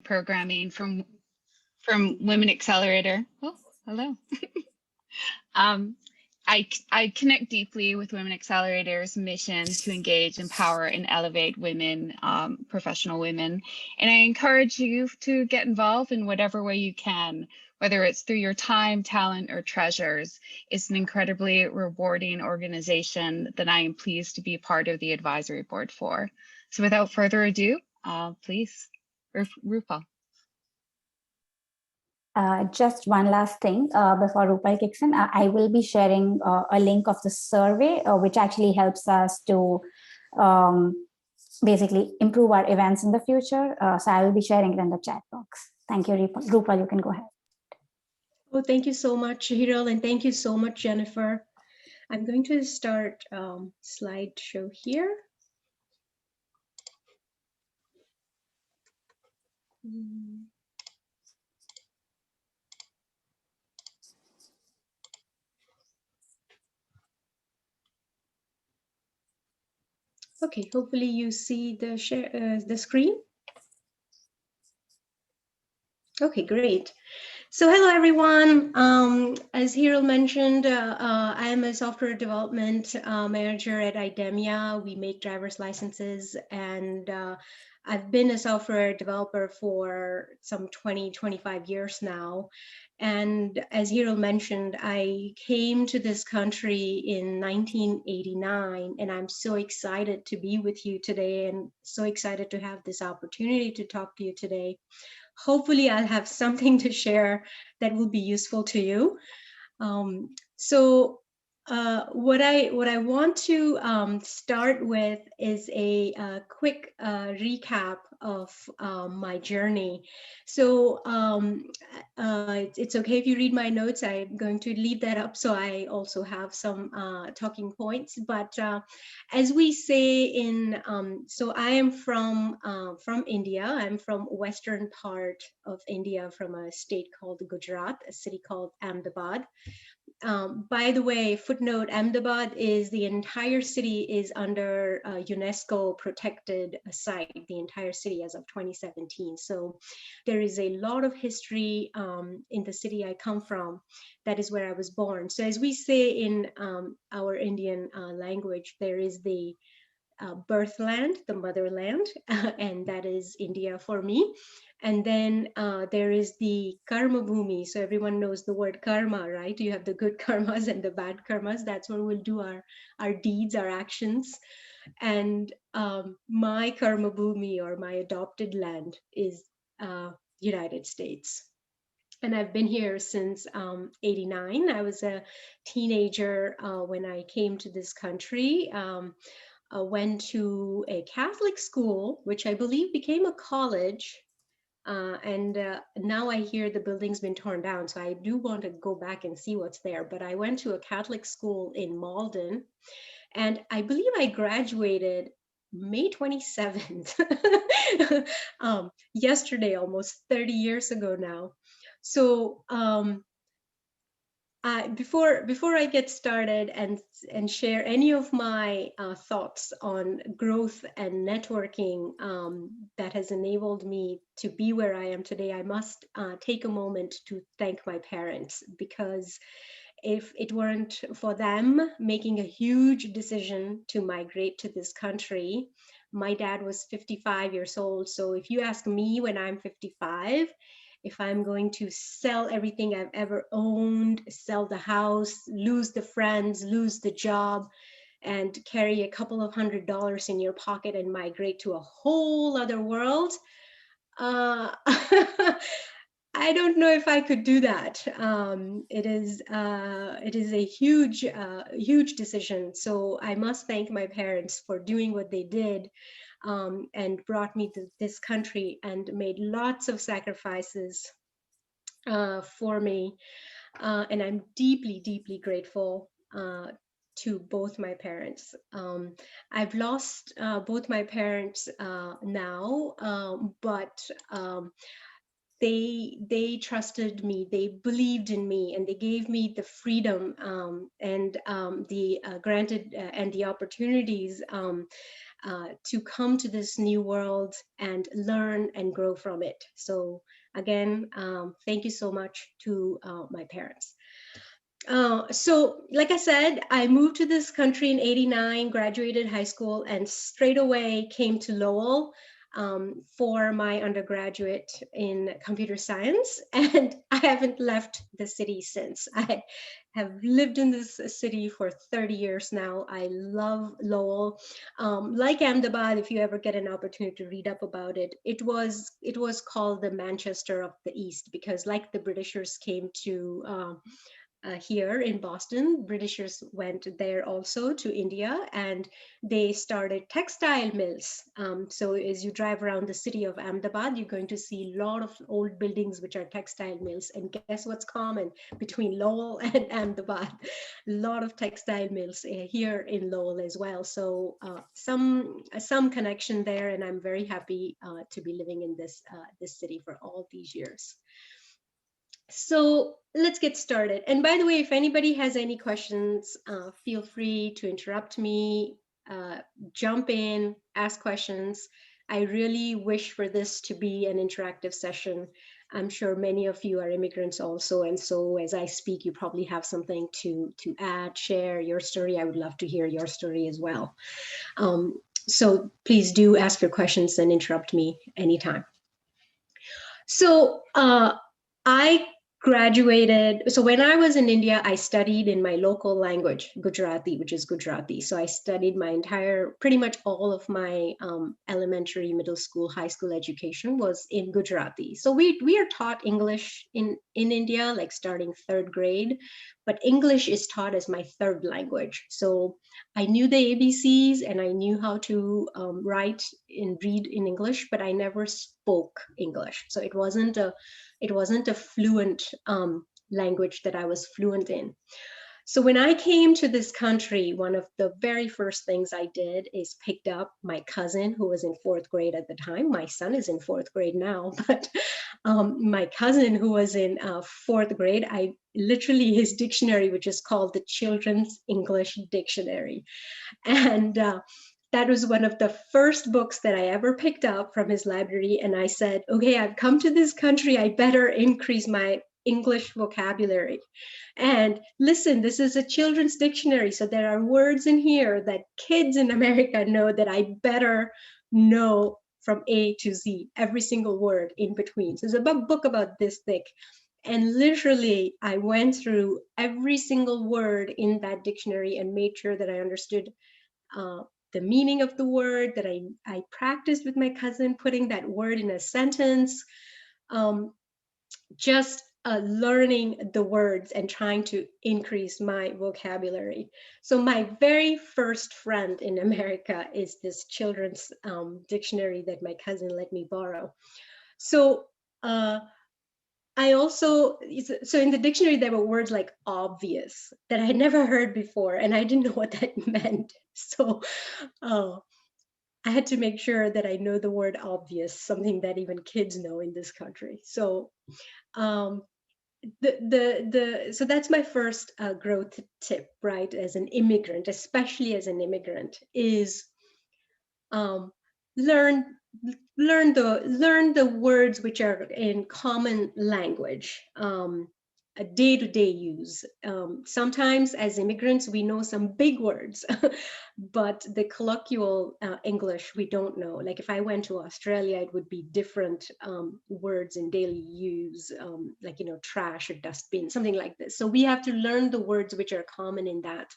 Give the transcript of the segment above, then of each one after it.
programming from Women Accelerator. Oh, hello. Um, I connect deeply with Women Accelerator's mission to engage, empower, and elevate women, professional women. And I encourage you to get involved in whatever way you can, whether it's through your time, talent, or treasures. It's an incredibly rewarding organization that I am pleased to be part of the advisory board for. So without further ado, please, Rupa. Just one last thing before Rupal kicks in. I will be sharing a link of the survey, which actually helps us to basically improve our events in the future. So I will be sharing it in the chat box. Thank you, Rupal. You can go ahead. Oh, thank you so much, Hiral, and thank you so much, Jennifer. I'm going to start slideshow here. Okay, hopefully you see the share the screen. Okay, great. So hello, everyone. As Hiral mentioned, I am a software development manager at IDEMIA. We make driver's licenses, and I've been a software developer for some 25 years now. And as Hiral mentioned, I came to this country in 1989, and I'm so excited to be with you today and so excited to have this opportunity to talk to you today. Hopefully I'll have something to share that will be useful to you. What I want to start with is a quick recap of my journey. So it's okay if you read my notes. I'm going to leave that up so I also have some talking points. But as we say in, so I am from India. I'm from western part of India, from a state called Gujarat, a city called Ahmedabad. By the way, footnote, Ahmedabad is the entire city is under UNESCO protected site, the entire city as of 2017. So there is a lot of history in the city I come from. That is where I was born. So as we say in our Indian language, there is the birthland, the motherland, and that is India for me. And then there is the karma bhumi. So everyone knows the word karma, right? You have the good karmas and the bad karmas. That's where we'll do our deeds, our actions. And my karma bhumi, or my adopted land, is United States. And I've been here since '89. I was a teenager when I came to this country. Went to a Catholic school, which I believe became a college. And now I hear the building's been torn down, so I do want to go back and see what's there. But I went to a Catholic school in Malden, and I believe I graduated May 27th, yesterday, almost 30 years ago now. So before I get started and share any of my thoughts on growth and networking that has enabled me to be where I am today, I must take a moment to thank my parents, because if it weren't for them making a huge decision to migrate to this country, my dad was 55 years old. So if you ask me when I'm 55, if I'm going to sell everything I've ever owned, sell the house, lose the friends, lose the job, and carry a couple of $100s in your pocket and migrate to a whole other world, I don't know if I could do that. It is a huge decision. So I must thank my parents for doing what they did. And brought me to this country and made lots of sacrifices for me. And I'm deeply, deeply grateful to both my parents. I've lost both my parents now, but they trusted me, they believed in me, and they gave me the freedom and the granted and the opportunities to come to this new world and learn and grow from it. So again, thank you so much to my parents. So like I said, I moved to this country in '89, graduated high school, and straight away came to Lowell for my undergraduate in computer science. And I haven't left the city since. I have lived in this city for 30 years now. I love Lowell. Like Ahmedabad, if you ever get an opportunity to read up about it, it was called the Manchester of the East, because like the Britishers came to here in Boston, Britishers went there also to India, and they started textile mills. So as you drive around the city of Ahmedabad, you're going to see a lot of old buildings which are textile mills. And guess what's common between Lowell and Ahmedabad? A lot of textile mills here in Lowell as well. So some connection there, and I'm very happy to be living in this city for all these years. So let's get started. And by the way, if anybody has any questions, feel free to interrupt me, jump in, ask questions. I really wish for this to be an interactive session. I'm sure many of you are immigrants also. And so as I speak, you probably have something to add, share your story. I would love to hear your story as well. So please do ask your questions and interrupt me anytime. So I graduated. So when I was in India, I studied in my local language, Gujarati, which is Gujarati. So I studied pretty much all of my elementary, middle school, high school education was in Gujarati. So we are taught English in India, like starting 3rd grade, but English is taught as my 3rd language. So I knew the ABCs and I knew how to write and read in English, but I never spoke English. So it wasn't a fluent language that I was fluent in. So when I came to this country, one of the very first things I did is picked up my cousin who was in 4th grade at the time. My son is in 4th grade now, but my cousin who was in 4th grade, his dictionary, which is called the Children's English Dictionary. And that was one of the first books that I ever picked up from his library. And I said, okay, I've come to this country. I better increase my English vocabulary. And listen, this is a children's dictionary. So there are words in here that kids in America know that I better know from A to Z, every single word in between. So it's a book about this thick. And literally, I went through every single word in that dictionary and made sure that I understood the meaning of the word, that I practiced with my cousin putting that word in a sentence, just learning the words and trying to increase my vocabulary. So my very first friend in America is this children's dictionary that my cousin let me borrow. So so in the dictionary, there were words like obvious that I had never heard before, and I didn't know what that meant. So I had to make sure that I know the word obvious, something that even kids know in this country. So so that's my first growth tip, right? As an immigrant, especially as an immigrant, is learn the words which are in common language, a day-to-day use. Sometimes as immigrants, we know some big words, but the colloquial English, we don't know. Like if I went to Australia, it would be different words in daily use, like, trash or dustbin, something like this. So we have to learn the words which are common in that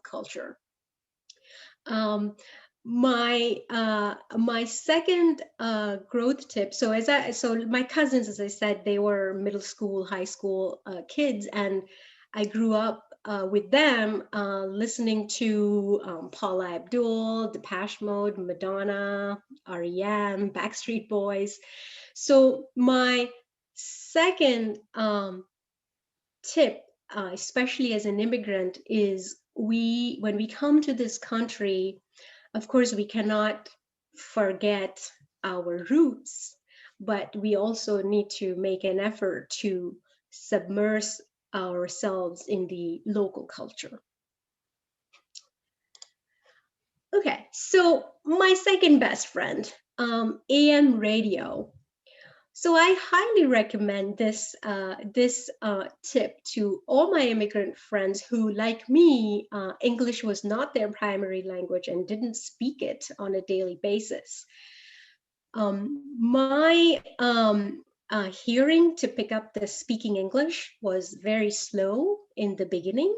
culture. My second growth tip. So my cousins, as I said, they were middle school, high school kids, and I grew up with them listening to Paula Abdul, Depeche Mode, Madonna, R.E.M., Backstreet Boys. So my second tip, especially as an immigrant, is when we come to this country, of course, we cannot forget our roots, but we also need to make an effort to submerge ourselves in the local culture. Okay, so my second best friend, AM radio. So I highly recommend this tip to all my immigrant friends who, like me, English was not their primary language and didn't speak it on a daily basis. My hearing to pick up the speaking English was very slow in the beginning,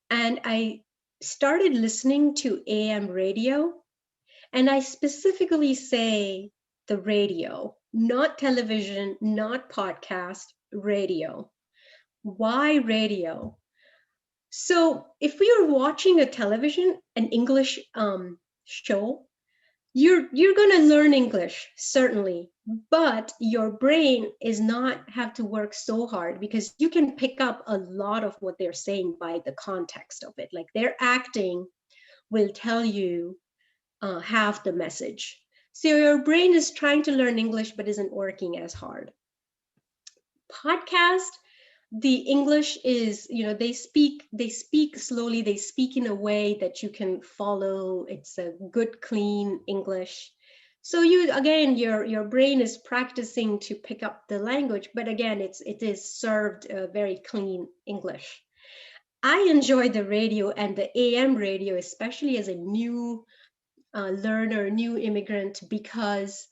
and I started listening to AM radio, and I specifically say the radio, not television, not podcast, radio. Why radio? So if we are watching a television, an English show, you're going to learn English, certainly, but your brain is not have to work so hard because you can pick up a lot of what they're saying by the context of it. Like their acting will tell you half the message. So your brain is trying to learn English but isn't working as hard. Podcast, the English is, they speak slowly, they speak in a way that you can follow. It's a good, clean English. So your brain is practicing to pick up the language, but again, it is served very clean English. I enjoy the radio and the AM radio, especially as a new learner, new immigrant, because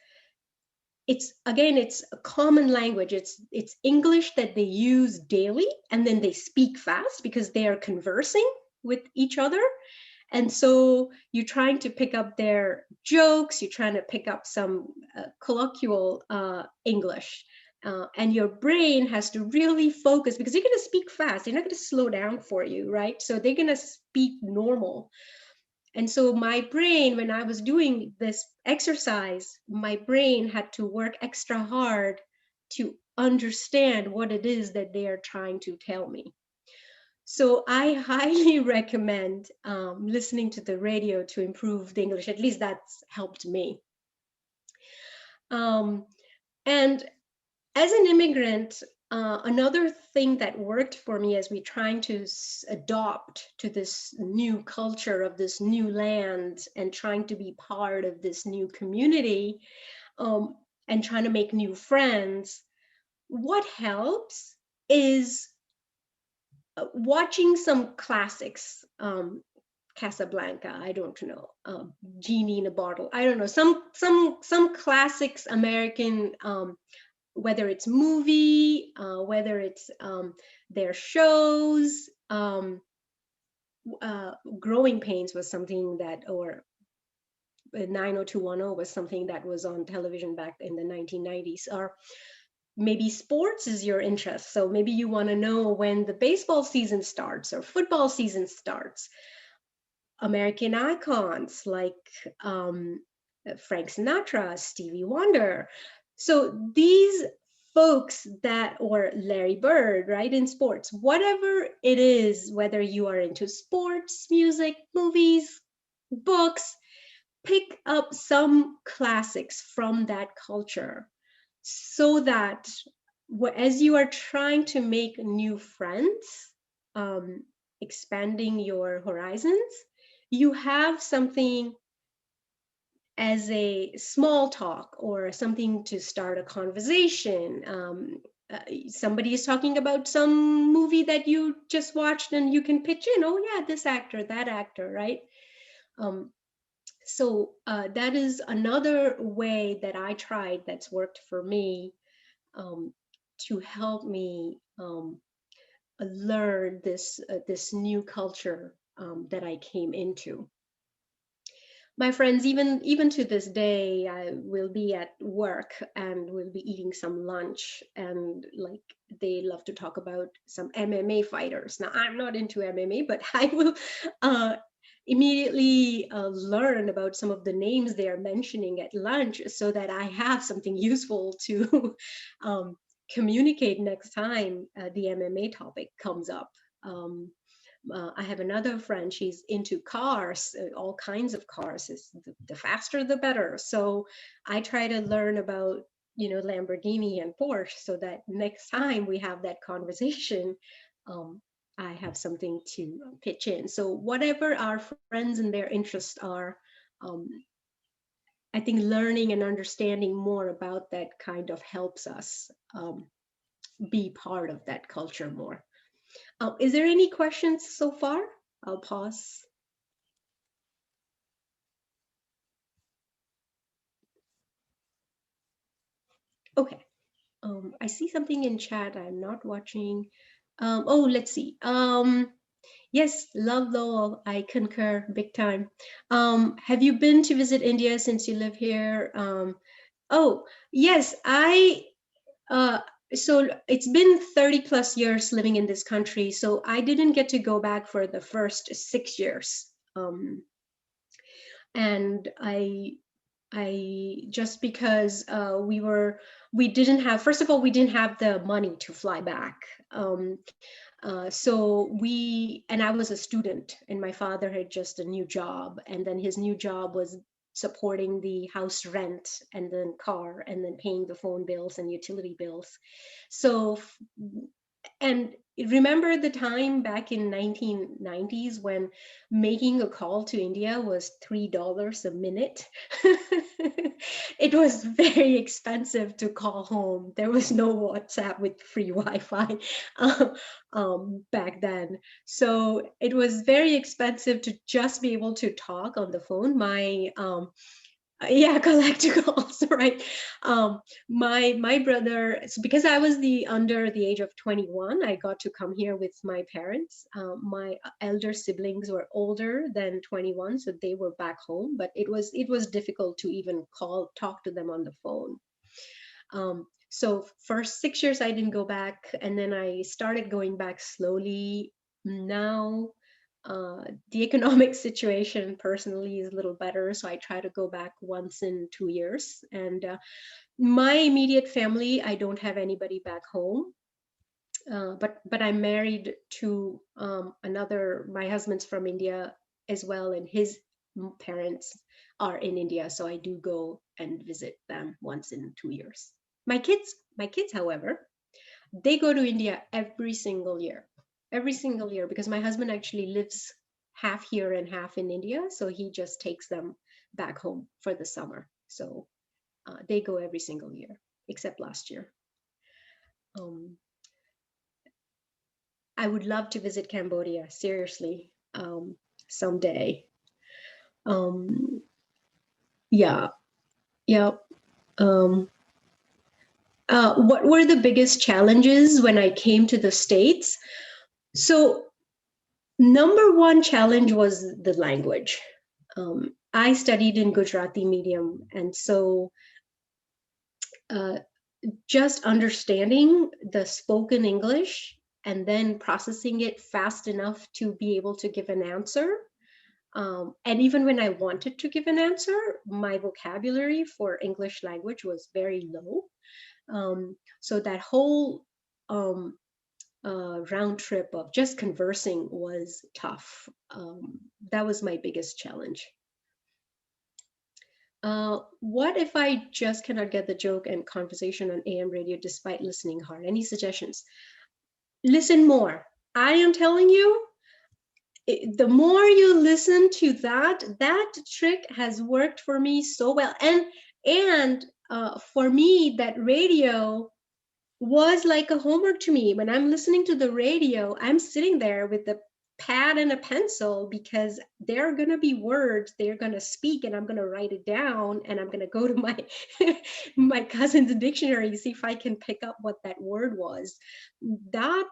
it's a common language. It's English that they use daily, and then they speak fast because they are conversing with each other. And so you're trying to pick up their jokes, you're trying to pick up some colloquial English. And your brain has to really focus because they're going to speak fast. They're not going to slow down for you, right? So they're going to speak normal. And so my brain, when I was doing this exercise, my brain had to work extra hard to understand what it is that they are trying to tell me. So I highly recommend listening to the radio to improve the English. At least that's helped me. Um, and as an immigrant, another thing that worked for me as we trying to adopt to this new culture of this new land and trying to be part of this new community, and trying to make new friends, what helps is watching some classics. Casablanca, I don't know, Genie in a Bottle, I don't know, some classics, American, whether it's movie, whether it's their shows. Growing Pains was something that, or 90210 was something that was on television back in the 1990s. Or maybe sports is your interest, so maybe you want to know when the baseball season starts or football season starts. American icons like Frank Sinatra, Stevie Wonder. So these folks that, or Larry Bird, right, in sports, whatever it is, whether you are into sports, music, movies, books, pick up some classics from that culture so that as you are trying to make new friends, um, expanding your horizons, you have something as a small talk or something to start a conversation. Somebody is talking about some movie that you just watched and you can pitch in, oh yeah, this actor, that actor, right? So that is another way that I tried that's worked for me, to help me learn this new culture that I came into. My friends, even to this day, I will be at work and we'll be eating some lunch, and like they love to talk about some MMA fighters. Now, I'm not into MMA, but I will immediately learn about some of the names they are mentioning at lunch so that I have something useful to communicate next time the MMA topic comes up. I have another friend, she's into cars, all kinds of cars. The faster, the better. So I try to learn about, Lamborghini and Porsche so that next time we have that conversation, I have something to pitch in. So whatever our friends and their interests are, um, I think learning and understanding more about that kind of helps us be part of that culture more. Is there any questions so far? I'll pause. Okay. I see something in chat. I'm not watching. Oh, let's see. Yes, love Lowell. I concur big time. Have you been to visit India since you live here? Oh, yes, uh, so it's been 30 plus years living in this country. So I didn't get to go back for the first 6 years. And I just because we didn't have, first of all, we didn't have the money to fly back. And I was a student, and my father had just a new job, and then his new job was supporting the house rent and then car and then paying the phone bills and utility bills. So, and remember the time back in 1990s when making a call to India was $3 a minute. It was very expensive to call home. There was no WhatsApp with free Wi-Fi back then. So it was very expensive to just be able to talk on the phone. Yeah, collectibles, right? My brother, because I was under the age of 21, I got to come here with my parents. My elder siblings were older than 21, so they were back home. But it was difficult to even talk to them on the phone. So first 6 years I didn't go back, and then I started going back slowly. Now the economic situation personally is a little better, so I try to go back once in 2 years. And my immediate family, I don't have anybody back home, but I'm married to my husband's from India as well, and his parents are in India, so I do go and visit them once in 2 years. My kids, however, they go to India every single year, because my husband actually lives half here and half in India. So he just takes them back home for the summer. So they go every single year, except last year. I would love to visit Cambodia, seriously, someday. Yeah. What were the biggest challenges when I came to the States? So number one challenge was the language. I studied in Gujarati medium, and so just understanding the spoken English and then processing it fast enough to be able to give an answer. And even when I wanted to give an answer, my vocabulary for English language was very low. So that whole round trip of just conversing was tough. That was my biggest challenge. What if I just cannot get the joke and conversation on AM radio despite listening hard? Any suggestions? Listen more. I am telling you, the more you listen to that trick has worked for me so well. And for me, that radio was like a homework to me. When I'm listening to the radio, I'm sitting there with a pad and a pencil, because there are going to be words they're going to speak, and I'm going to write it down, and I'm going to go to my my cousin's dictionary, see if I can pick up what that word was. That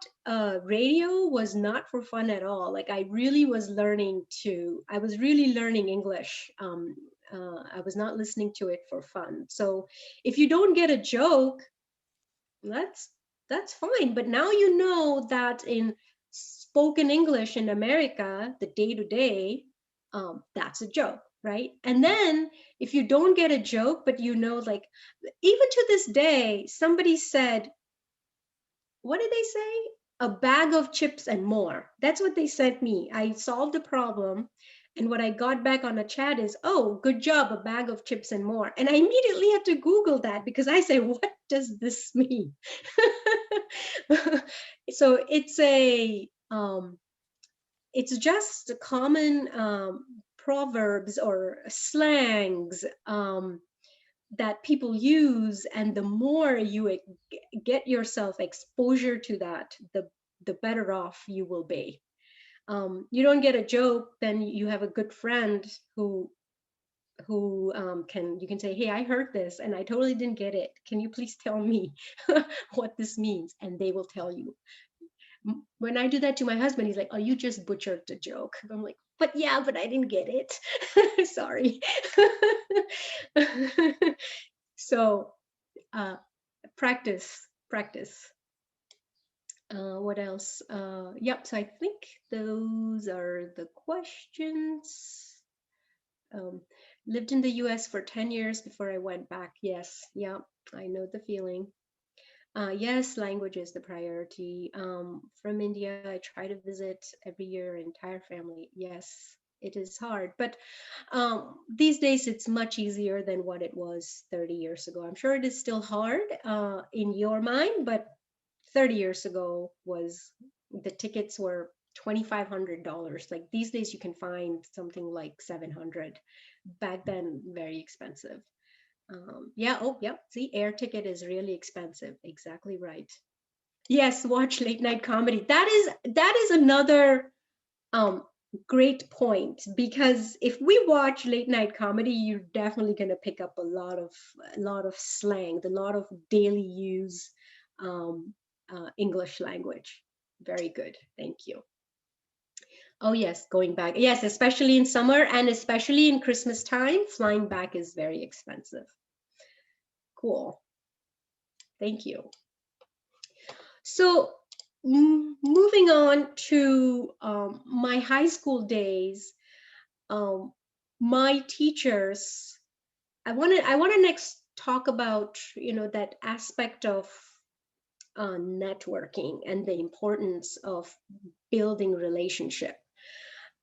radio was not for fun at all. Like, I was really learning English. I was not listening to it for fun. So if you don't get a joke, that's fine. But now you know that in spoken English in America, the day-to-day, that's a joke, right? And then if you don't get a joke, but like, even to this day, somebody said, what did they say? A bag of chips and more. That's what they sent me. I solved the problem. And what I got back on a chat is, oh, good job, a bag of chips and more. And I immediately had to Google that, because I say, what does this mean? So it's It's just common proverbs or slangs that people use, and the more you get yourself exposure to that, the better off you will be. You don't get a joke, then you have a good friend who you can say, hey, I heard this and I totally didn't get it. Can you please tell me what this means? And they will tell you. When I do that to my husband, he's like, oh, you just butchered the joke. I'm like, but yeah, but I didn't get it. Sorry. So practice. What else? Yep, so I think those are the questions. Lived in the US for 10 years before I went back. Yes, yeah, I know the feeling. Yes, language is the priority. From India, I try to visit every year, entire family. Yes, it is hard, but these days it's much easier than what it was 30 years ago. I'm sure it is still hard in your mind, but 30 years ago the tickets were $2,500. Like these days you can find something like 700. Back then, very expensive. Yeah, oh, yep. See, air ticket is really expensive. Exactly right. Yes, watch late night comedy. That is another great point, because if we watch late night comedy, you're definitely going to pick up a lot of slang, a lot of daily use English language. Very good. Thank you. Oh yes, going back. Yes, especially in summer and especially in Christmas time, flying back is very expensive. Cool. Thank you. So moving on to my high school days, my teachers, I want to next talk about, that aspect of networking and the importance of building relationship.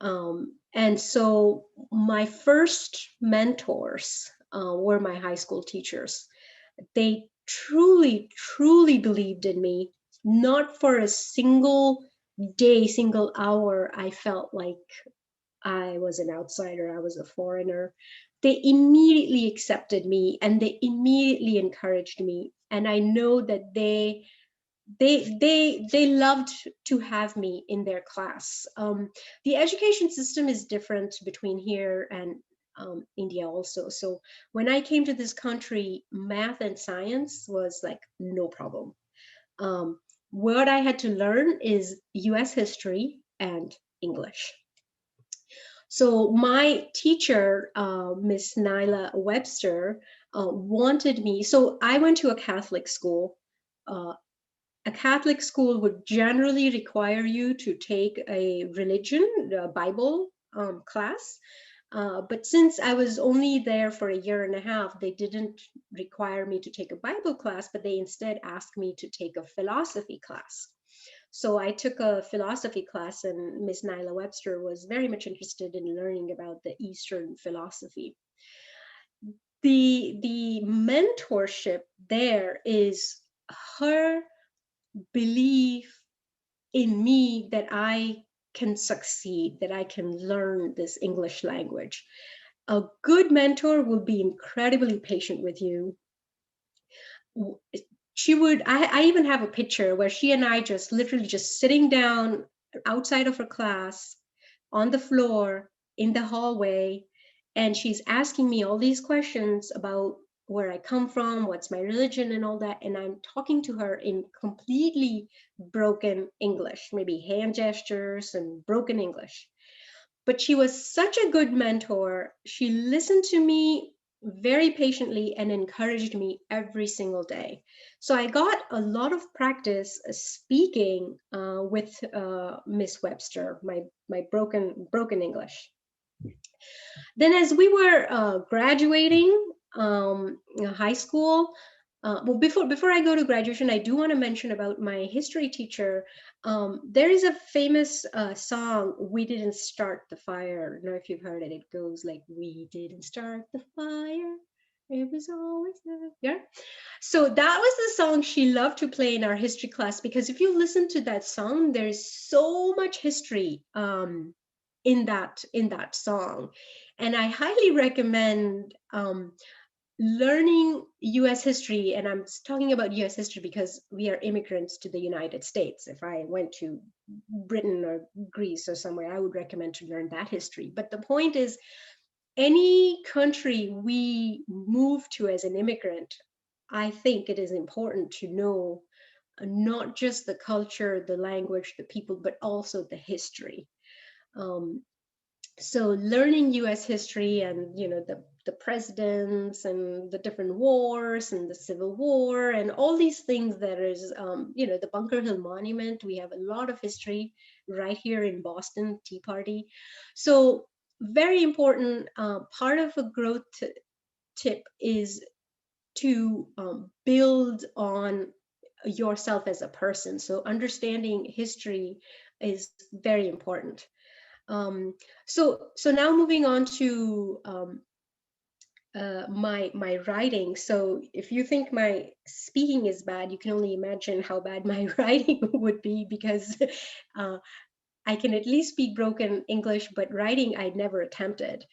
And so my first mentors were my high school teachers. They truly, truly believed in me. Not for a single day, single hour, I felt like I was an outsider, I was a foreigner. They immediately accepted me and they immediately encouraged me. And I know that they loved to have me in their class. The education system is different between here and India also. So when I came to this country, math and science was like no problem. What I had to learn is US history and English. So my teacher, Miss Nyla Webster, wanted me. So I went to a Catholic school. A Catholic school would generally require you to take a religion, Bible class. But since I was only there for a year and a half, they didn't require me to take a Bible class, but they instead asked me to take a philosophy class. So I took a philosophy class, and Miss Nyla Webster was very much interested in learning about the Eastern philosophy. The mentorship there is her belief in me that I can succeed, that I can learn this English language. A good mentor will be incredibly patient with you. I even have a picture where she and I just literally just sitting down outside of her class on the floor in the hallway, and she's asking me all these questions about where I come from, what's my religion and all that, and I'm talking to her in completely broken English, maybe hand gestures and broken English. But she was such a good mentor. She listened to me very patiently and encouraged me every single day. So I got a lot of practice speaking with Miss Webster, my broken English. Then as we were graduating high school, well, before I go to graduation, I do want to mention about my history teacher. There is a famous song, "We Didn't Start the Fire." I don't know if you've heard it. It goes like, "We didn't start the fire. It was always there. Yeah. So that was the song she loved to play in our history class, because if you listen to that song, there's so much history in that song. And I highly recommend learning US history. And I'm talking about US history because we are immigrants to the United States. If I went to Britain or Greece or somewhere, I would recommend to learn that history. But the point is, any country we move to as an immigrant, I think it is important to know not just the culture, the language, the people, but also the history. Um, so learning U.S. history and the presidents and the different wars and the Civil War and all these things, that is the Bunker Hill Monument. We have a lot of history right here in Boston, Tea Party. So very important part of a growth tip is to build on yourself as a person. So understanding history is very important. So now moving on to my writing. So if you think my speaking is bad, you can only imagine how bad my writing would be, because I can at least speak broken English, but writing I'd never attempted.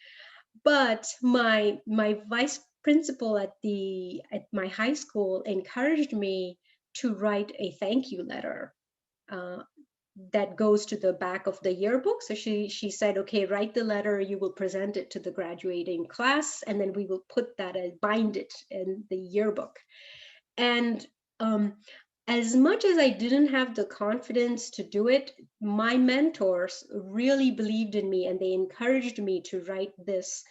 But my vice principal at my high school encouraged me to write a thank you letter. Uh, that goes to the back of the yearbook. So she said, okay, write the letter, you will present it to the graduating class, and then we will put that and bind it in the yearbook. And as much as I didn't have the confidence to do it, my mentors really believed in me, and they encouraged me to write this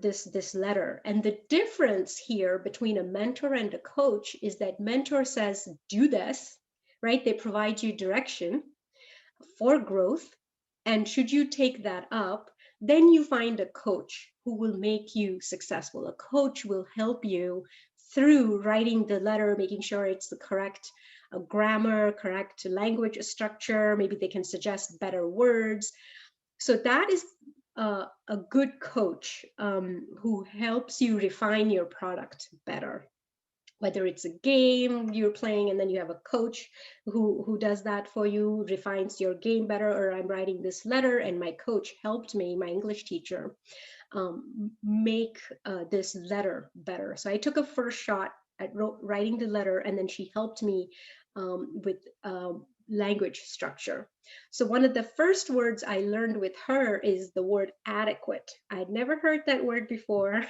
this letter. And the difference here between a mentor and a coach is that mentor says, do this, right? They provide you direction for growth. And should you take that up, then you find a coach who will make you successful. A coach will help you through writing the letter, making sure it's the correct grammar, correct language structure. Maybe they can suggest better words. So that is a good coach who helps you refine your product better. Whether it's a game you're playing and then you have a coach who does that for you, refines your game better, or I'm writing this letter and my coach helped me, my English teacher, make this letter better. So I took a first shot at writing the letter, and then she helped me with language structure. So one of the first words I learned with her is the word adequate. I'd never heard that word before.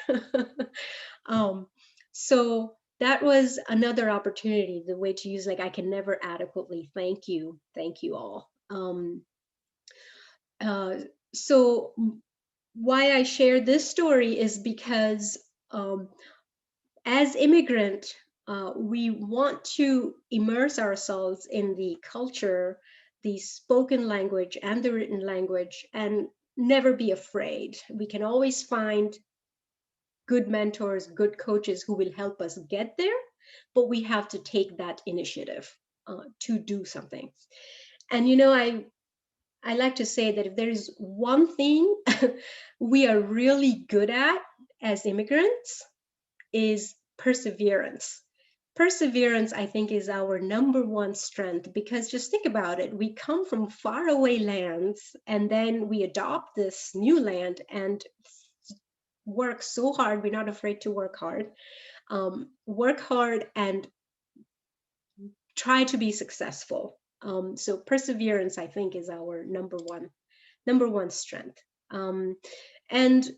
So that was another opportunity, the way to use, like, I can never adequately thank you all. So why I share this story is because as immigrant, we want to immerse ourselves in the culture, the spoken language and the written language, and never be afraid. We can always find good mentors, good coaches who will help us get there, but we have to take that initiative to do something. And I like to say that if there is one thing we are really good at as immigrants, is perseverance. Perseverance, I think, is our number one strength, because just think about it. We come from faraway lands, and then we adopt this new land and work so hard. We're not afraid to work hard. Work hard and try to be successful. So perseverance, I think, is our number one strength. And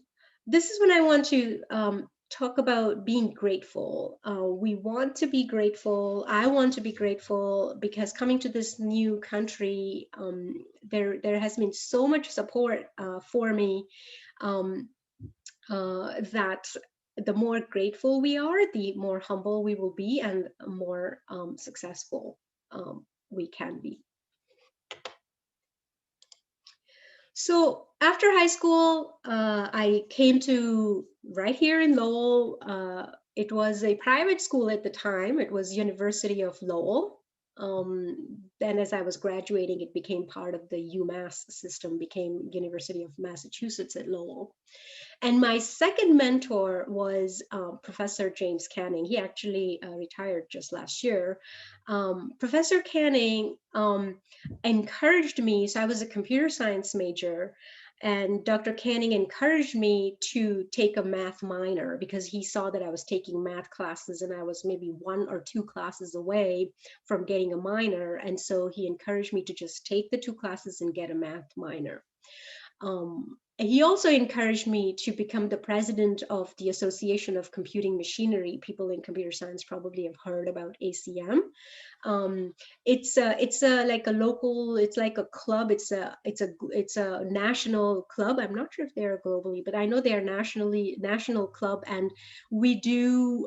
this is when I want to talk about being grateful. We want to be grateful. I want to be grateful because coming to this new country, there has been so much support for me that the more grateful we are, the more humble we will be, and more successful we can be. So after high school, I came to right here in Lowell. It was a private school at the time. It was University of Lowell. Then as I was graduating, it became part of the UMass system, became University of Massachusetts at Lowell. And my second mentor was Professor James Canning. He actually retired just last year. Professor Canning encouraged me, so I was a computer science major, and Dr. Canning encouraged me to take a math minor because he saw that I was taking math classes and I was maybe 1 or 2 classes away from getting a minor. And so he encouraged me to just take the 2 classes and get a math minor. He also encouraged me to become the president of the Association of Computing Machinery. People in computer science probably have heard about ACM. It's like a local, it's like a club. It's a national club. I'm not sure if they're globally, but I know they are national club, and we do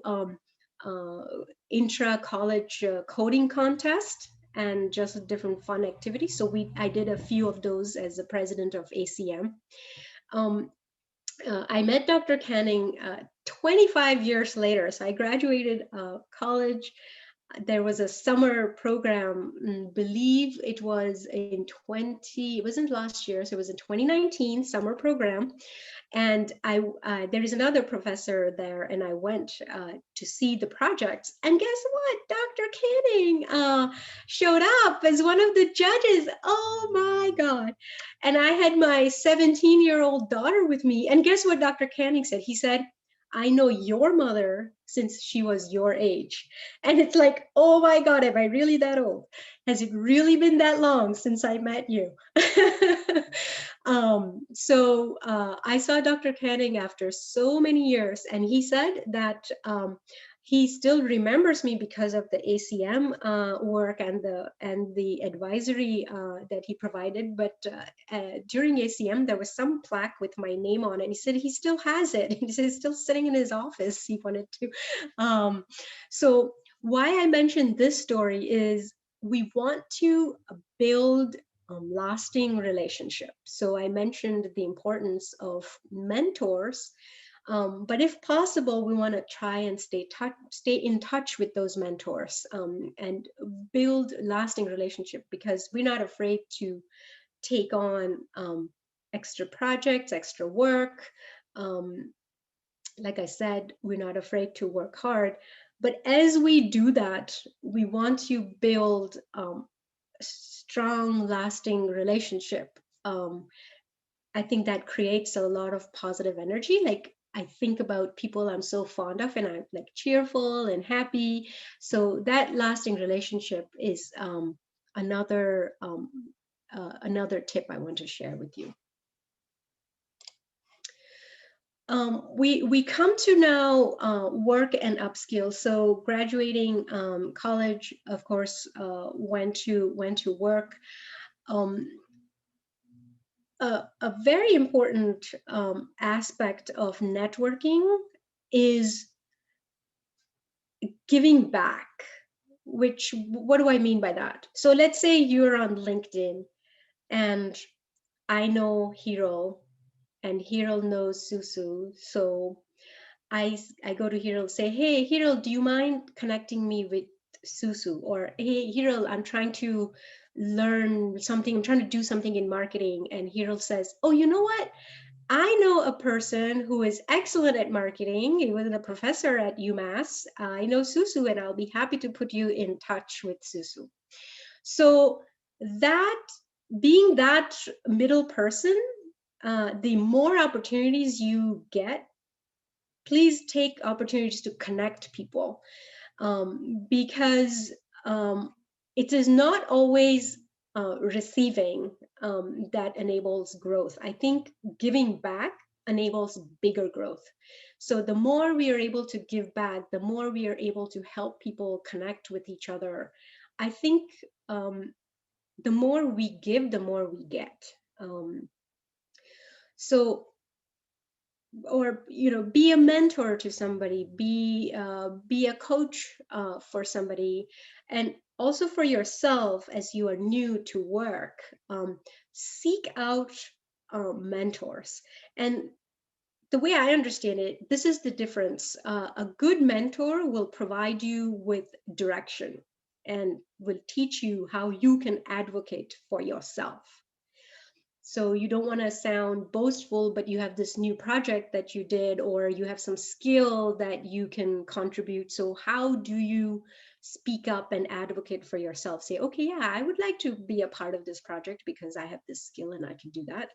intra-college coding contest and just different fun activities. So I did a few of those as the president of ACM. I met Dr. Canning 25 years later. So I graduated college. There was a summer program, believe it was it wasn't last year, so it was in 2019 summer program. And there is another professor there, and I went to see the projects. And guess what? Dr. Canning showed up as one of the judges. Oh my God. And I had my 17-year-old daughter with me. And guess what Dr. Canning said? He said, I know your mother since she was your age. And it's like, oh my God, am I really that old? Has it really been that long since I met you? I saw Dr. Canning after so many years, and he said that he still remembers me because of the ACM work and the advisory that he provided. But during ACM, there was some plaque with my name on it. He said he still has it. He said it's still sitting in his office. He wanted to. So why I mentioned this story is we want to build lasting relationship. So I mentioned the importance of mentors, but if possible, we want to try and stay in touch with those mentors and build lasting relationship, because we're not afraid to take on extra projects, extra work. Like I said, we're not afraid to work hard. But as we do that, we want to build strong, lasting relationship. I think that creates a lot of positive energy. Like I think about people I'm so fond of, and I'm like cheerful and happy. So that lasting relationship is another tip I want to share with you. We come to now work and upskill. So graduating college, of course, went to work. A very important aspect of networking is giving back. What do I mean by that? So let's say you're on LinkedIn, and I know Hiro, and Hiro knows Susu. So I go to Hiro and say, hey, Hiro, do you mind connecting me with Susu? Or, hey, Hiro, I'm trying to learn something. I'm trying to do something in marketing. And Hiro says, oh, you know what? I know a person who is excellent at marketing. He was a professor at UMass. I know Susu, and I'll be happy to put you in touch with Susu. So that being that middle person, the more opportunities you get, please take opportunities to connect people, because it is not always receiving that enables growth. I think giving back enables bigger growth. So the more we are able to give back, the more we are able to help people connect with each other. I think the more we give, the more we get. Or be a mentor to somebody, be a coach for somebody, and also for yourself as you are new to work. Seek out mentors. And the way I understand it, this is the difference. A good mentor will provide you with direction. and will teach you how you can advocate for yourself. So you don't want to sound boastful, but you have this new project that you did, or you have some skill that you can contribute. So how do you speak up and advocate for yourself? Say, okay, yeah, I would like to be a part of this project because I have this skill and I can do that.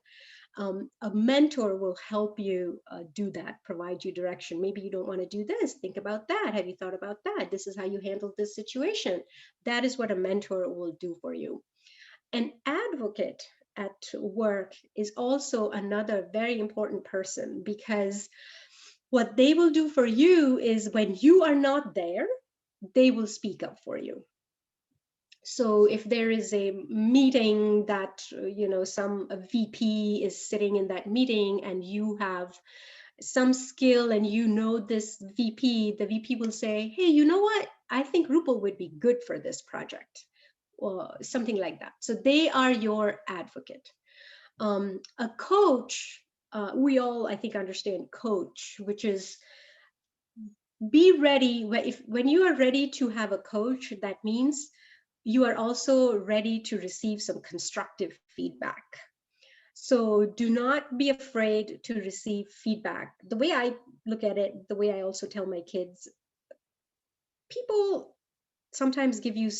A mentor will help you do that, provide you direction. Maybe you don't want to do this. Think about that. Have you thought about that? This is how you handle this situation. That is what a mentor will do for you. An advocate at work is also another very important person, because what they will do for you is when you are not there, they will speak up for you. So if there is a meeting that, some VP is sitting in that meeting and you have some skill and this VP, the VP will say, hey, you know what? I think Rupal would be good for this project, or something like that. So they are your advocate. A coach, we all, I think, understand coach, which is be ready. When you are ready to have a coach, that means you are also ready to receive some constructive feedback. So do not be afraid to receive feedback. The way I look at it, the way I also tell my kids, people sometimes give you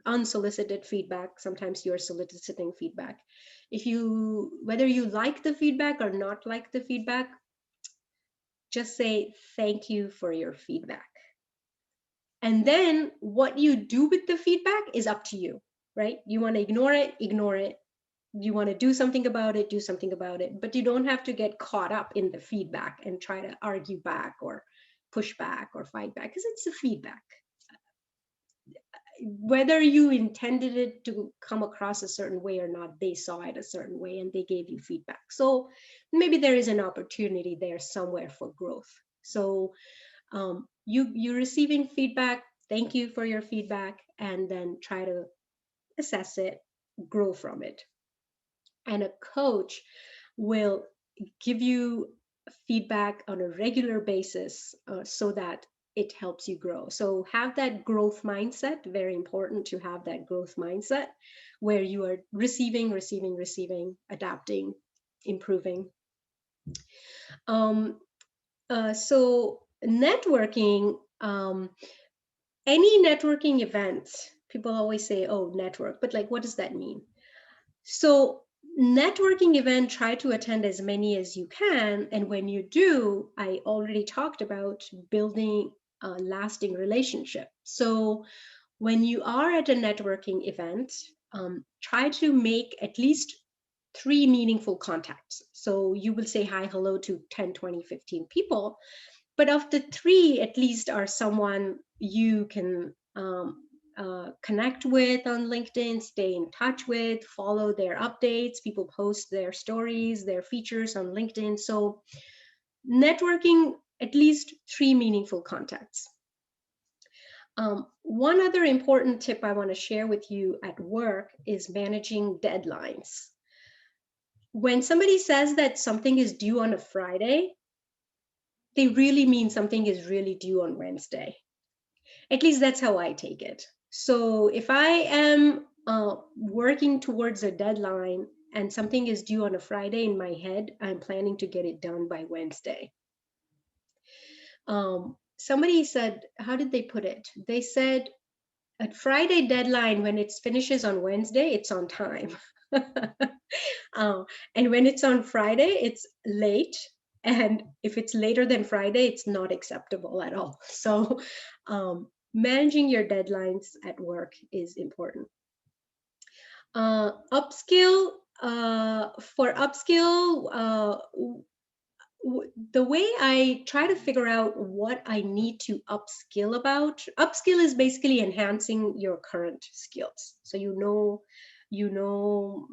unsolicited feedback. Sometimes you're soliciting feedback. Whether you like the feedback or not like the feedback, just say thank you for your feedback. And then what you do with the feedback is up to you, right? You want to ignore it, ignore it. You want to do something about it, do something about it. But you don't have to get caught up in the feedback and try to argue back or push back or fight back, because it's a feedback. Whether you intended it to come across a certain way or not, they saw it a certain way and they gave you feedback. So maybe there is an opportunity there somewhere for growth. So you're receiving feedback, thank you for your feedback, and then try to assess it, grow from it. And a coach will give you feedback on a regular basis so that it helps you grow. So have that growth mindset, very important to have that growth mindset where you are receiving, adapting, improving. So networking, any networking events, people always say, oh, network, but like, what does that mean? So networking event, try to attend as many as you can. And when you do, I already talked about building a lasting relationship. So when you are at a networking event, try to make at least 3 meaningful contacts. So you will say hi, hello to 10, 20, 15 people. But of the 3, at least are someone you can connect with on LinkedIn, stay in touch with, follow their updates. People post their stories, their features on LinkedIn. So networking, at least 3 meaningful contacts. One other important tip I want to share with you at work is managing deadlines. When somebody says that something is due on a Friday, they really mean something is really due on Wednesday. At least that's how I take it. So if I am working towards a deadline and something is due on a Friday, in my head, I'm planning to get it done by Wednesday. Somebody said, how did they put it? They said, a Friday deadline, when it finishes on Wednesday, it's on time. And when it's on Friday, it's late. And if it's later than Friday, it's not acceptable at all. So managing your deadlines at work is important. Upskill, for upskill, the way I try to figure out what I need to upskill about, upskill is basically enhancing your current skills. So you know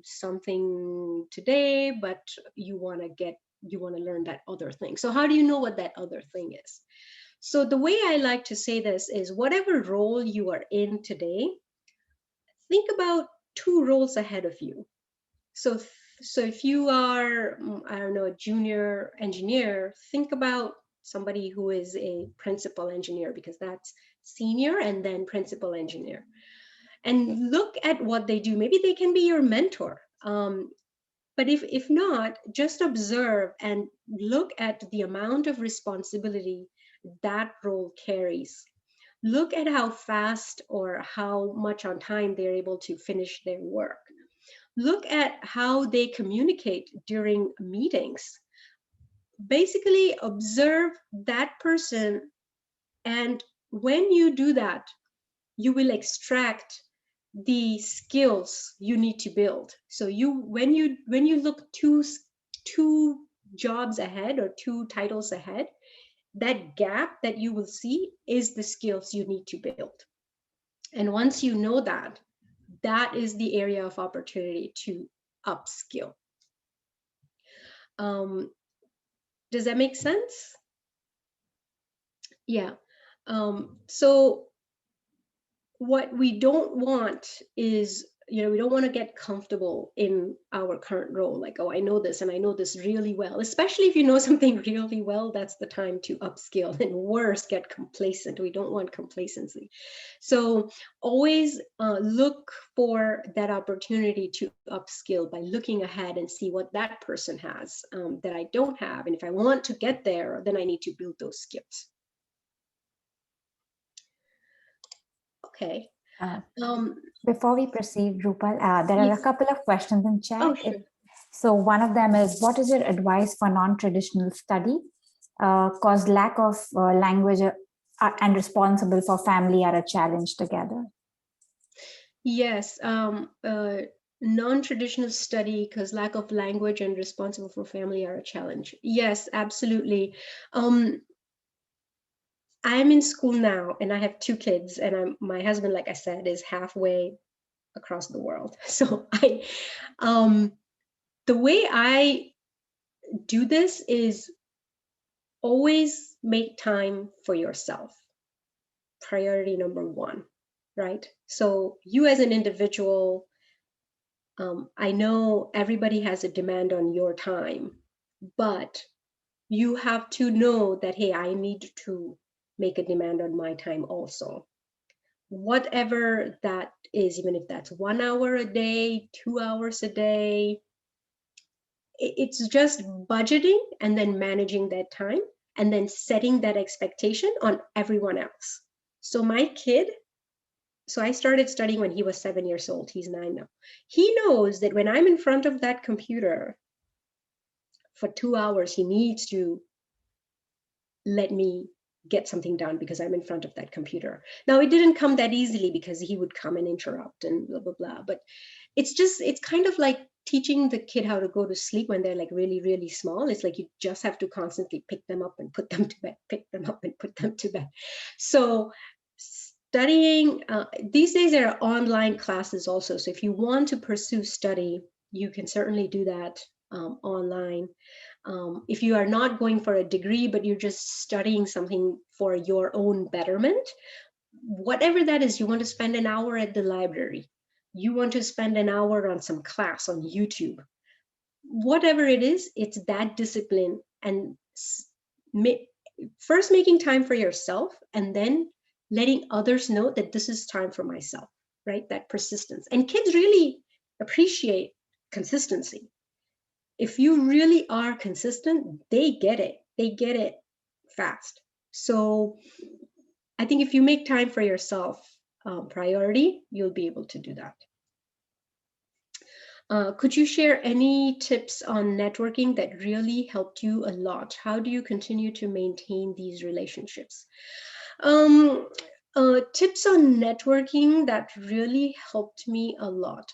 something today, but you want to learn that other thing. So how do you know what that other thing is? So the way I like to say this is, whatever role you are in today, think about 2 roles ahead of you. So if you are, I don't know, a junior engineer, think about somebody who is a principal engineer, because that's senior and then principal engineer, and look at what they do. Maybe they can be your mentor. But if not, just observe and look at the amount of responsibility that role carries. Look at how fast or how much on time they're able to finish their work. Look at how they communicate during meetings. Basically, observe that person, and when you do that, you will extract the skills you need to build. So when you look two jobs ahead or two titles ahead, that gap that you will see is the skills you need to build. And once you know that, that is the area of opportunity to upskill. Does that make sense? Yeah. So what we don't want is, we don't want to get comfortable in our current role. Like, oh, I know this and I know this really well. Especially if you know something really well, that's the time to upskill. And worse, get complacent. We don't want complacency. So always look for that opportunity to upskill by looking ahead and see what that person has that I don't have. And if I want to get there, then I need to build those skills. Okay. Before we proceed, Rupal, there are Yes. a couple of questions in chat. Oh, sure. So one of them is, what is your advice for non-traditional study? Cause lack of language and responsible for family are a challenge together. Yes. Non-traditional study, because lack of language and responsible for family are a challenge. Yes, absolutely. I'm in school now and I have 2 kids, and my husband, like I said, is halfway across the world. So the way I do this is always make time for yourself. Priority number 1, right? So you as an individual, I know everybody has a demand on your time, but you have to know that, hey, I need to make a demand on my time also. Whatever that is, even if that's 1 hour a day, 2 hours a day, it's just budgeting and then managing that time and then setting that expectation on everyone else. So my kid, so I started studying when he was 7 years old. He's 9 now. He knows that when I'm in front of that computer for 2 hours, he needs to let me get something done because I'm in front of that computer. Now, it didn't come that easily because he would come and interrupt and blah, blah, blah. But it's kind of like teaching the kid how to go to sleep when they're like really, really small. It's like you just have to constantly pick them up and put them to bed, pick them up and put them to bed. So studying, these days there are online classes also. So if you want to pursue study, you can certainly do that online. If you are not going for a degree, but you're just studying something for your own betterment, whatever that is, you want to spend an hour at the library, you want to spend an hour on some class on YouTube, whatever it is, it's that discipline. And first making time for yourself and then letting others know that this is time for myself, right? That persistence. And kids really appreciate consistency. If you really are consistent, they get it fast. So I think if you make time for yourself priority, you'll be able to do that. Could you share any tips on networking that really helped you a lot? How do you continue to maintain these relationships? Tips on networking that really helped me a lot.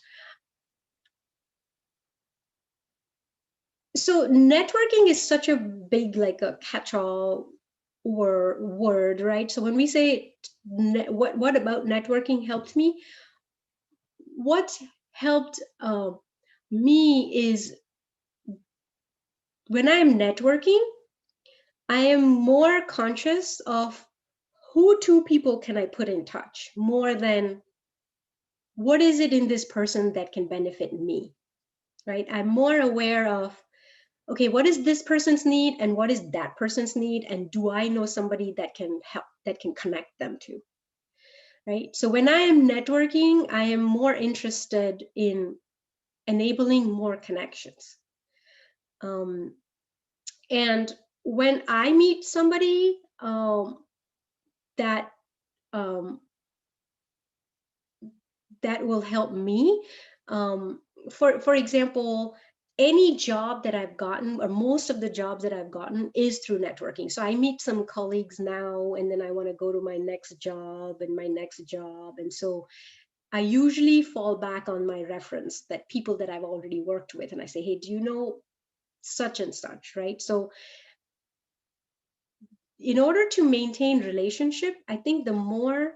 So networking is such a big, like a catch-all word, right? So when we say what about networking helped me? What helped me is when I'm networking, I am more conscious of who 2 people can I put in touch more than what is it in this person that can benefit me, right? I'm more aware of okay, what is this person's need and what is that person's need? And do I know somebody that can help, that can connect them to? Right. So when I am networking, I am more interested in enabling more connections. And when I meet somebody that that will help me, for example, any job that I've gotten, or most of the jobs that I've gotten, is through networking. So I meet some colleagues now, and then I want to go to my next job and my next job, and so I usually fall back on my reference, that people that I've already worked with, and I say, hey, do you know such and such, right? So in order to maintain relationship, I think the more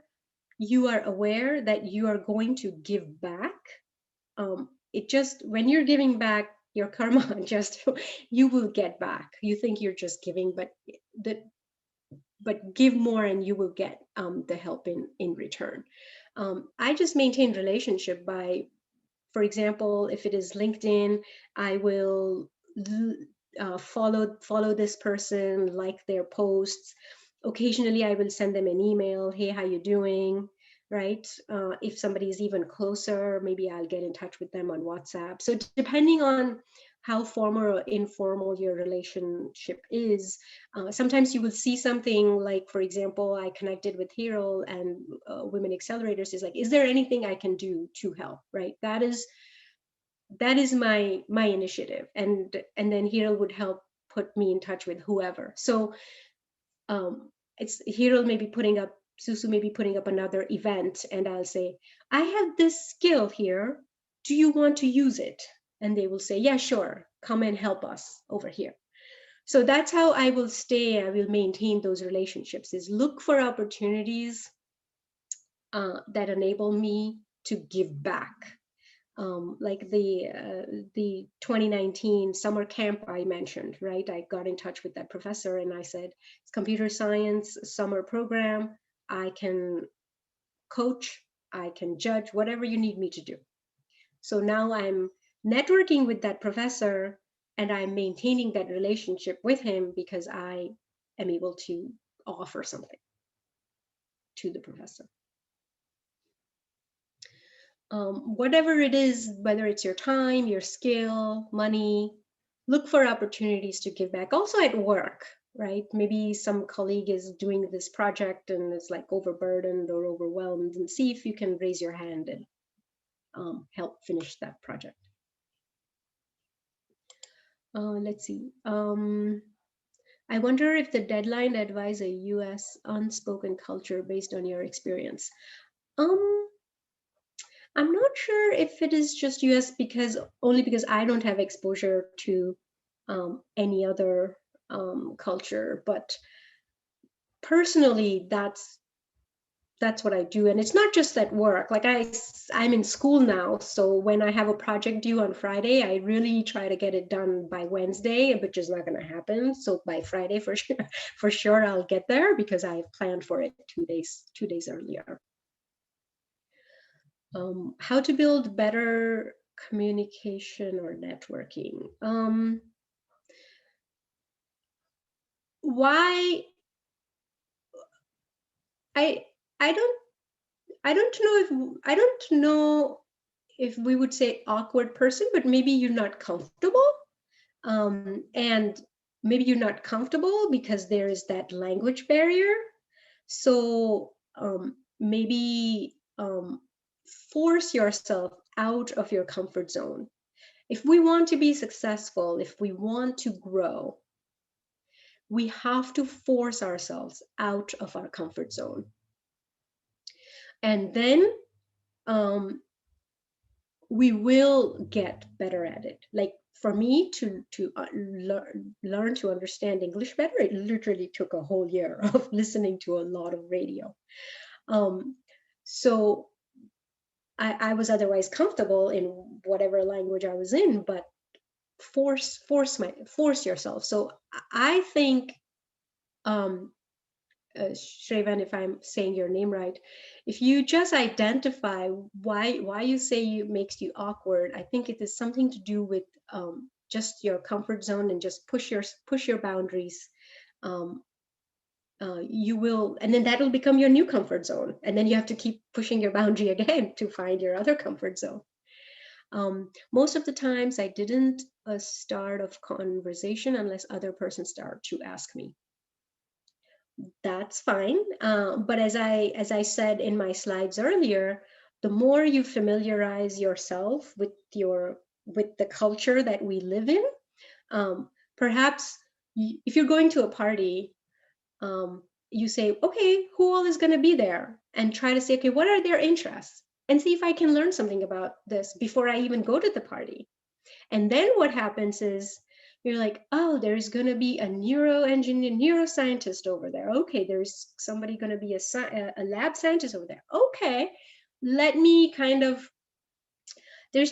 you are aware that you are going to give back, it just, when you're giving back, your karma just, you will get back. You think you're just giving, but give more and you will get the help in return. I just maintain relationship by, for example, if it is LinkedIn, I will follow this person, like their posts. Occasionally, I will send them an email. Hey, how you doing? Right? If somebody is even closer, maybe I'll get in touch with them on WhatsApp. So depending on how formal or informal your relationship is, sometimes you will see something like, for example, I connected with Hero and Women Accelerators is like, is there anything I can do to help? Right? That is my initiative, and then Hero would help put me in touch with whoever. So it's Hero maybe putting up, Susu may be putting up another event, and I'll say, I have this skill here, do you want to use it? And they will say, yeah, sure, come and help us over here. So that's how I will maintain those relationships, is look for opportunities that enable me to give back. Like the 2019 summer camp I mentioned, right? I got in touch with that professor and I said, it's computer science summer program. I can coach, I can judge, whatever you need me to do. So now I'm networking with that professor and I'm maintaining that relationship with him because I am able to offer something to the professor. Whatever it is, whether it's your time, your skill, money, look for opportunities to give back. Also at work, right? Maybe some colleague is doing this project and is like overburdened or overwhelmed, and see if you can raise your hand and help finish that project. Let's see. I wonder if the deadline advise a US unspoken culture based on your experience. I'm not sure if it is just US, because I don't have exposure to any other culture, but personally, that's what I do. And it's not just at work. Like I'm in school now, so when I have a project due on Friday, I really try to get it done by Wednesday, which is not going to happen. So by Friday, for sure, I'll get there because I've planned for it 2 days earlier. How to build better communication or networking. Why I don't know if we would say awkward person, but maybe you're not comfortable, and maybe you're not comfortable because there is that language barrier. So maybe force yourself out of your comfort zone. If we want to be successful, if we want to grow, we have to force ourselves out of our comfort zone. And then we will get better at it. Like for me to learn to understand English better, it literally took a whole year of listening to a lot of radio. So I was otherwise comfortable in whatever language I was in, but force yourself. So I think, Shrevan, if I'm saying your name right, if you just identify why you say it makes you awkward, I think it is something to do with just your comfort zone and just push your boundaries, you will, and then that'll become your new comfort zone. And then you have to keep pushing your boundary again to find your other comfort zone. Most of the times I didn't start a conversation unless other person start to ask me. That's fine. But as I said in my slides earlier, the more you familiarize yourself with the culture that we live in, perhaps if you're going to a party, you say, okay, who all is going to be there? And try to say, okay, what are their interests? And see if I can learn something about this before I even go to the party. And then what happens is you're like, oh, there's going to be a neuroscientist over there. Okay, there's somebody going to be a lab scientist over there. Okay, let me kind of, there's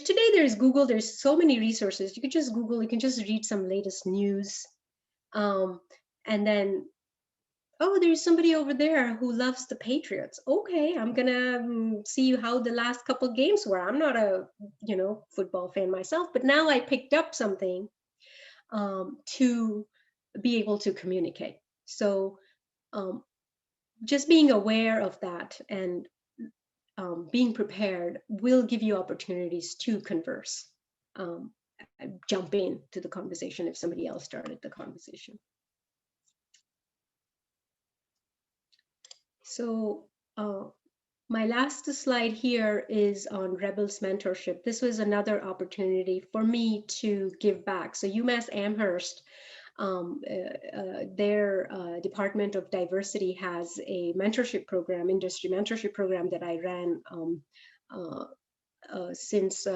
Google, there's so many resources. You can just Google, you can just read some latest news. And then, oh, there's somebody over there who loves the Patriots. Okay, I'm gonna see how the last couple games were. I'm not a football fan myself, but now I picked up something to be able to communicate. So just being aware of that and being prepared will give you opportunities to converse, jump into the conversation if somebody else started the conversation. So my last slide here is on Rebels mentorship. This was another opportunity for me to give back. So UMass Amherst, their Department of Diversity has a mentorship program, industry mentorship program that I ran since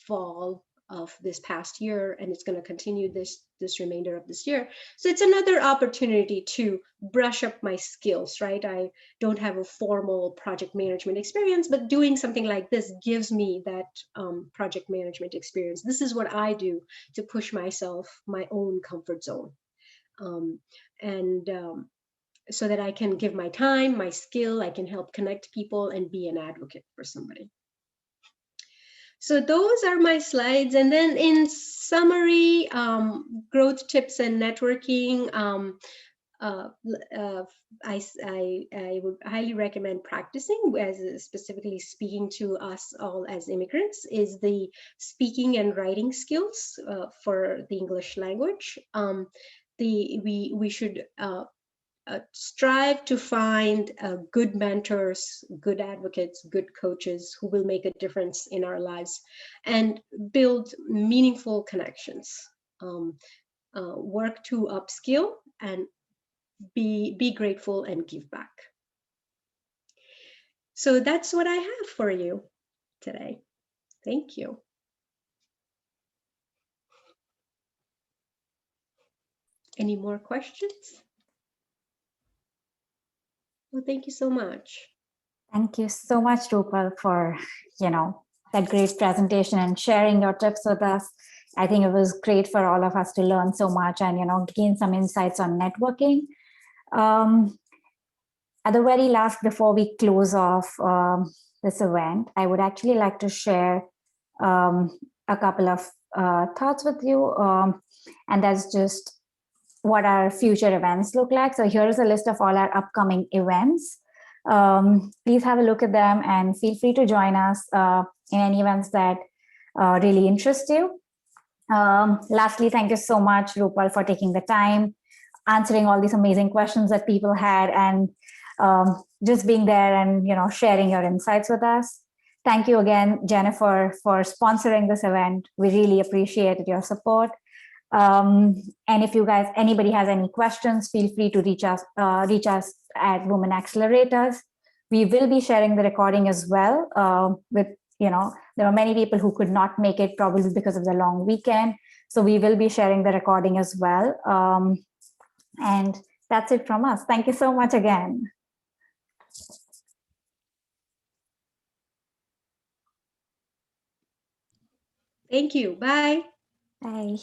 fall of this past year, and it's going to continue this remainder of this year. So it's another opportunity to brush up my skills, right? I don't have a formal project management experience, but doing something like this gives me that project management experience. This is what I do to push myself, my own comfort zone. So that I can give my time, my skill, I can help connect people and be an advocate for somebody. So those are my slides. And then in summary, growth tips and networking, I would highly recommend practicing, as specifically speaking to us all as immigrants, is the speaking and writing skills for the English language. We should strive to find good mentors, good advocates, good coaches who will make a difference in our lives and build meaningful connections. Work to upskill and be grateful and give back. So that's what I have for you today. Thank you. Any more questions? Well, thank you so much. Thank you so much, Rupal, for, that great presentation and sharing your tips with us. I think it was great for all of us to learn so much and, gain some insights on networking. At the very last, before we close off this event, I would actually like to share a couple of thoughts with you. And that's just what our future events look like. So here is a list of all our upcoming events. Please have a look at them and feel free to join us in any events that really interest you. Lastly, thank you so much, Rupal, for taking the time, answering all these amazing questions that people had, and just being there and sharing your insights with us. Thank you again, Jennifer, for sponsoring this event. We really appreciated your support. And if anybody has any questions, feel free to reach us at Women Accelerators. We will be sharing the recording as well. There are many people who could not make it, probably because of the long weekend. So we will be sharing the recording as well. And that's it from us. Thank you so much again. Thank you. Bye. Bye.